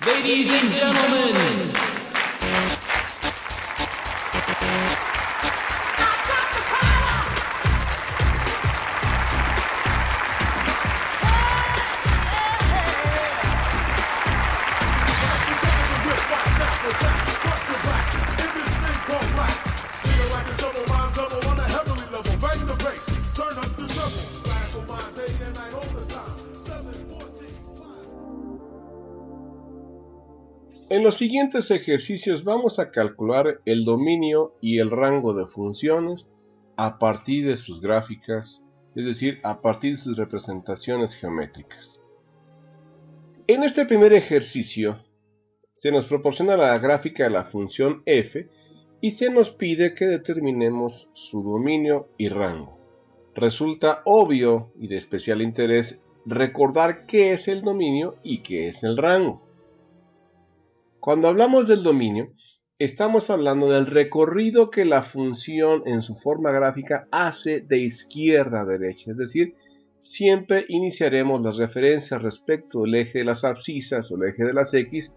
Ladies and gentlemen. En los siguientes ejercicios vamos a calcular el dominio y el rango de funciones a partir de sus gráficas, es decir, a partir de sus representaciones geométricas. En este primer ejercicio se nos proporciona la gráfica de la función f y se nos pide que determinemos su dominio y rango. Resulta obvio y de especial interés recordar qué es el dominio y qué es el rango. Cuando hablamos del dominio, estamos hablando del recorrido que la función en su forma gráfica hace de izquierda a derecha, es decir, siempre iniciaremos las referencias respecto del eje de las abscisas o el eje de las x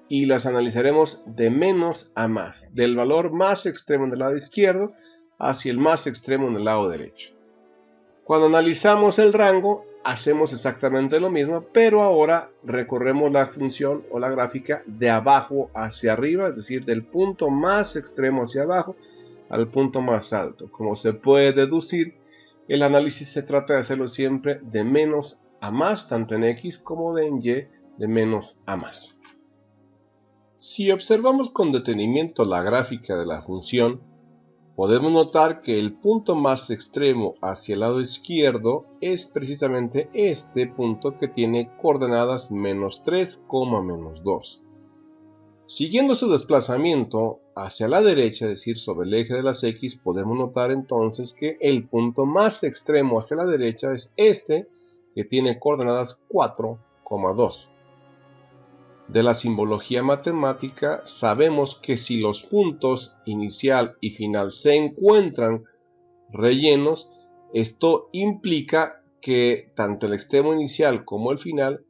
y las analizaremos de menos a más, del valor más extremo en el lado izquierdo hacia el más extremo en el lado derecho. Cuando analizamos el rango, hacemos exactamente lo mismo, pero ahora recorremos la función o la gráfica de abajo hacia arriba, es decir, del punto más extremo hacia abajo al punto más alto. Como se puede deducir, el análisis se trata de hacerlo siempre de menos a más, tanto en x como en y, de menos a más. Si observamos con detenimiento la gráfica de la función, podemos notar que el punto más extremo hacia el lado izquierdo es precisamente este punto que tiene coordenadas menos 3, menos 2. Siguiendo su desplazamiento hacia la derecha, es decir, sobre el eje de las x, podemos notar entonces que el punto más extremo hacia la derecha es este, que tiene coordenadas 4, 2. De la simbología matemática sabemos que si los puntos inicial y final se encuentran rellenos, esto implica que tanto el extremo inicial como el final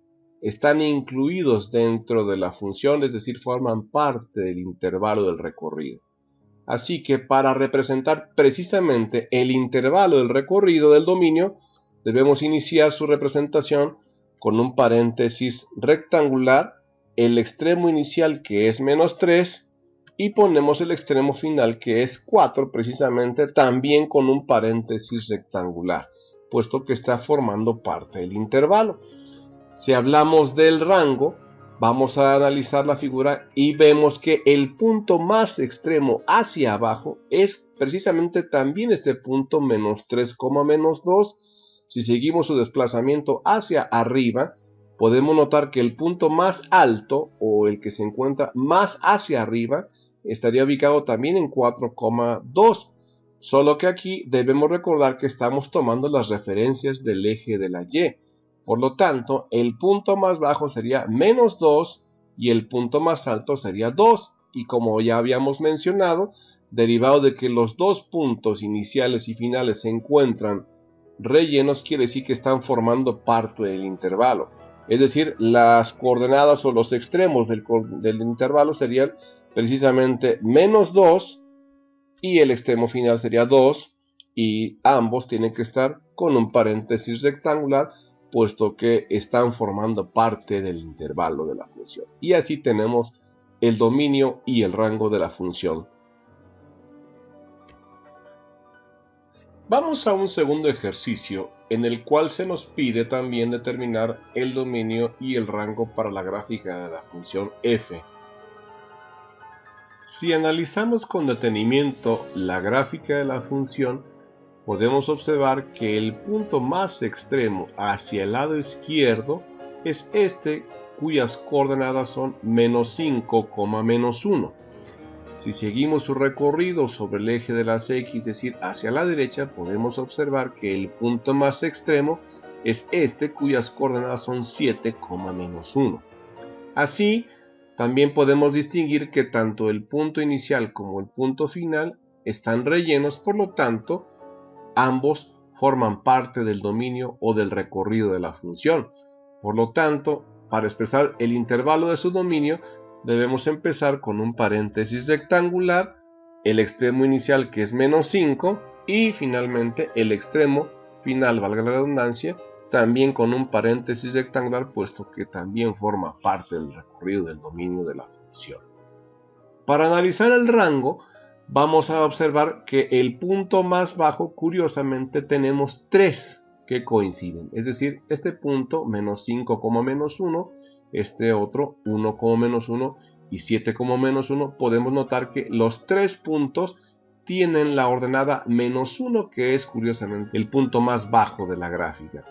están incluidos dentro de la función, es decir, forman parte del intervalo del recorrido. Así que para representar precisamente el intervalo del recorrido del dominio, debemos iniciar su representación con un paréntesis rectangular, el extremo inicial que es menos 3 y ponemos el extremo final que es 4 precisamente también con un paréntesis rectangular, puesto que está formando parte del intervalo. Si hablamos del rango, vamos a analizar la figura y vemos que el punto más extremo hacia abajo es precisamente también este punto menos 3, menos 2. Si seguimos su desplazamiento hacia arriba, podemos notar que el punto más alto o el que se encuentra más hacia arriba estaría ubicado también en 4,2, solo que aquí debemos recordar que estamos tomando las referencias del eje de la y. Por lo tanto, el punto más bajo sería menos 2 y el punto más alto sería 2. Y como ya habíamos mencionado, derivado de que los dos puntos iniciales y finales se encuentran rellenos, quiere decir que están formando parte del intervalo. Es decir, las coordenadas o los extremos del intervalo serían precisamente menos 2 y el extremo final sería 2 y ambos tienen que estar con un paréntesis rectangular puesto que están formando parte del intervalo de la función. Y así tenemos el dominio y el rango de la función. Vamos a un segundo ejercicio en el cual se nos pide también determinar el dominio y el rango para la gráfica de la función f. Si analizamos con detenimiento la gráfica de la función, podemos observar que el punto más extremo hacia el lado izquierdo es este, cuyas coordenadas son menos 5, menos 1. Si seguimos su recorrido sobre el eje de las x, es decir, hacia la derecha, podemos observar que el punto más extremo es este, cuyas coordenadas son 7, menos 1. Así, también podemos distinguir que tanto el punto inicial como el punto final están rellenos, por lo tanto, ambos forman parte del dominio o del recorrido de la función. Por lo tanto, para expresar el intervalo de su dominio, debemos empezar con un paréntesis rectangular, el extremo inicial que es menos 5 y finalmente el extremo final, valga la redundancia, también con un paréntesis rectangular, puesto que también forma parte del recorrido del dominio de la función. Para analizar el rango, vamos a observar que el punto más bajo, curiosamente, tenemos 3 que coinciden, es decir, este punto menos 5 como menos 1, este otro 1 como menos 1 y 7 como menos 1, podemos notar que los 3 puntos tienen la ordenada menos 1, que es curiosamente el punto más bajo de la gráfica.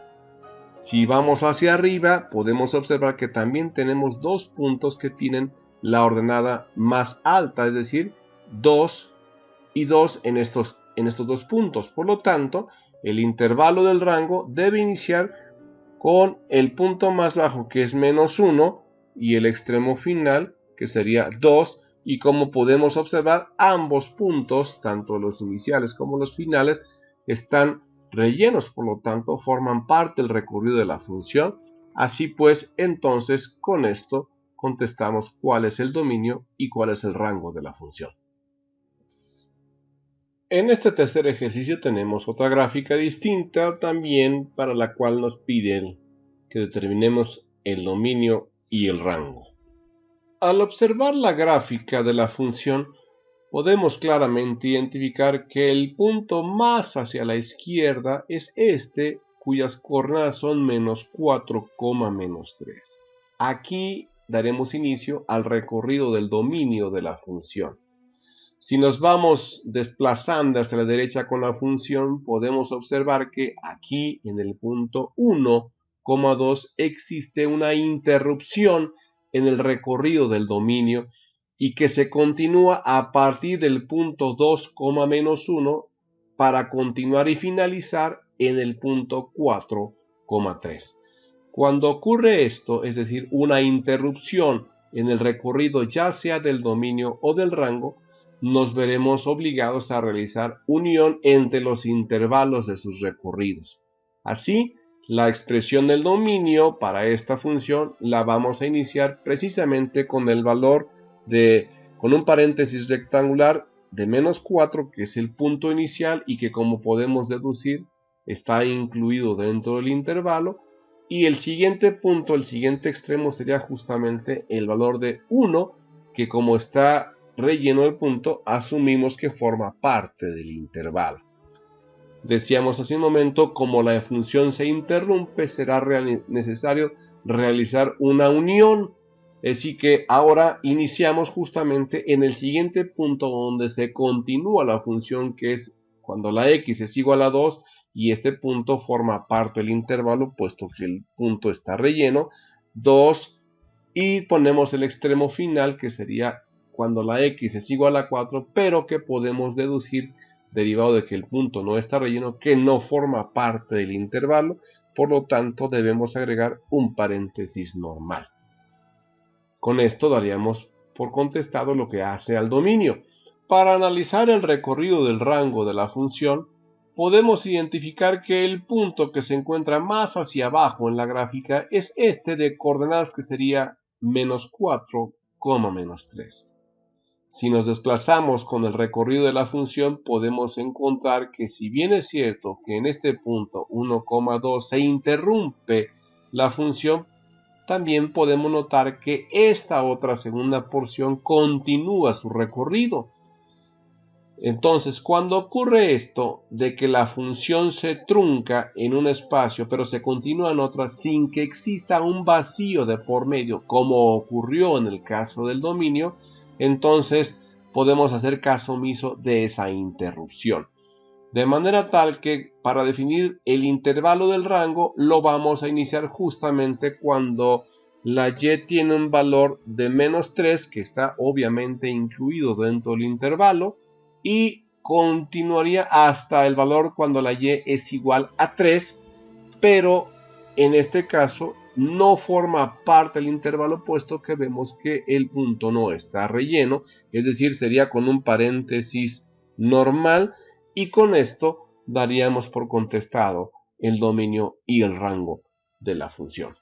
Si vamos hacia arriba, podemos observar que también tenemos 2 puntos que tienen la ordenada más alta, es decir, 2 y 2 en estos 2 puntos. Por lo tanto, el intervalo del rango debe iniciar con el punto más bajo, que es menos 1, y el extremo final, que sería 2, y como podemos observar, ambos puntos, tanto los iniciales como los finales, están rellenos, por lo tanto forman parte del recorrido de la función. Así pues, entonces con esto contestamos cuál es el dominio y cuál es el rango de la función. En este tercer ejercicio tenemos otra gráfica distinta también, para la cual nos piden que determinemos el dominio y el rango. Al observar la gráfica de la función, podemos claramente identificar que el punto más hacia la izquierda es este, cuyas coordenadas son menos 4, menos 3. Aquí daremos inicio al recorrido del dominio de la función. Si nos vamos desplazando hacia la derecha con la función, podemos observar que aquí en el punto 1, 2 existe una interrupción en el recorrido del dominio y que se continúa a partir del punto 2, menos 1 para continuar y finalizar en el punto 4, 3. Cuando ocurre esto, es decir, una interrupción en el recorrido ya sea del dominio o del rango, nos veremos obligados a realizar unión entre los intervalos de sus recorridos. Así, la expresión del dominio para esta función la vamos a iniciar precisamente con el valor con un paréntesis rectangular de menos 4, que es el punto inicial y que, como podemos deducir, está incluido dentro del intervalo, y el siguiente punto, el siguiente extremo, sería justamente el valor de 1, que como está relleno el punto, asumimos que forma parte del intervalo. Decíamos hace un momento, como la función se interrumpe, será necesario realizar una unión. Así que ahora iniciamos justamente en el siguiente punto donde se continúa la función, que es cuando la x es igual a 2, y este punto forma parte del intervalo, puesto que el punto está relleno, 2, y ponemos el extremo final, que sería cuando la x es igual a 4, pero que podemos deducir, derivado de que el punto no está relleno, que no forma parte del intervalo, por lo tanto debemos agregar un paréntesis normal. Con esto daríamos por contestado lo que hace al dominio. Para analizar el recorrido del rango de la función, podemos identificar que el punto que se encuentra más hacia abajo en la gráfica es este de coordenadas, que sería menos 4, menos 3. Si nos desplazamos con el recorrido de la función, podemos encontrar que, si bien es cierto que en este punto 1, 2 se interrumpe la función, también podemos notar que esta otra segunda porción continúa su recorrido. Entonces, cuando ocurre esto de que la función se trunca en un espacio pero se continúa en otra sin que exista un vacío de por medio, como ocurrió en el caso del dominio, entonces podemos hacer caso omiso de esa interrupción. De manera tal que para definir el intervalo del rango lo vamos a iniciar justamente cuando la y tiene un valor de menos 3, que está obviamente incluido dentro del intervalo, y continuaría hasta el valor cuando la y es igual a 3, pero en este caso no forma parte del intervalo, puesto que vemos que el punto no está relleno, es decir, sería con un paréntesis normal, y con esto daríamos por contestado el dominio y el rango de la función.